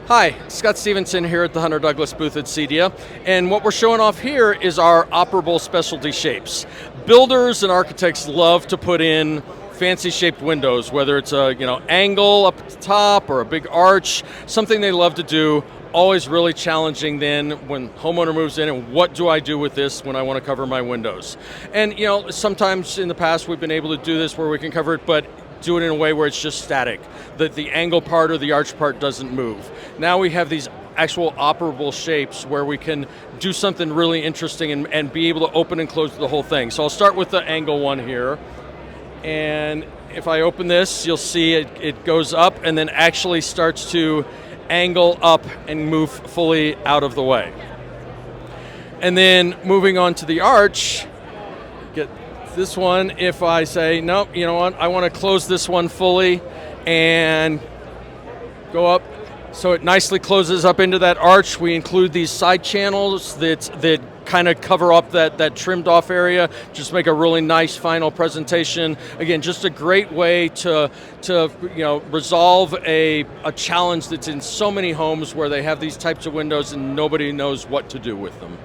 Hi, Scott Stevenson here at the Hunter Douglas booth at CEDIA, and what we're showing off here is our operable specialty shapes. Builders and architects love to put in fancy shaped windows, whether it's a angle up at the top or a big arch, something they love to do. Always really challenging then when homeowner moves in, and what do I do with this when I want to cover my windows? And sometimes in the past we've been able to do this where we can cover it, but do it in a way where it's just static, that the angle part or the arch part doesn't move. Now we have these actual operable shapes where we can do something really interesting and be able to open and close the whole thing. So I'll start with the angle one here. And if I open this, you'll see it goes up and then actually starts to angle up and move fully out of the way. And then moving on to the arch, get this one, if I say, nope, you know what, I want to close this one fully and go up, so it nicely closes up into that arch. We include these side channels that kind of cover up that trimmed off area, just make a really nice final presentation. Again, just a great way to resolve a challenge that's in so many homes where they have these types of windows and nobody knows what to do with them.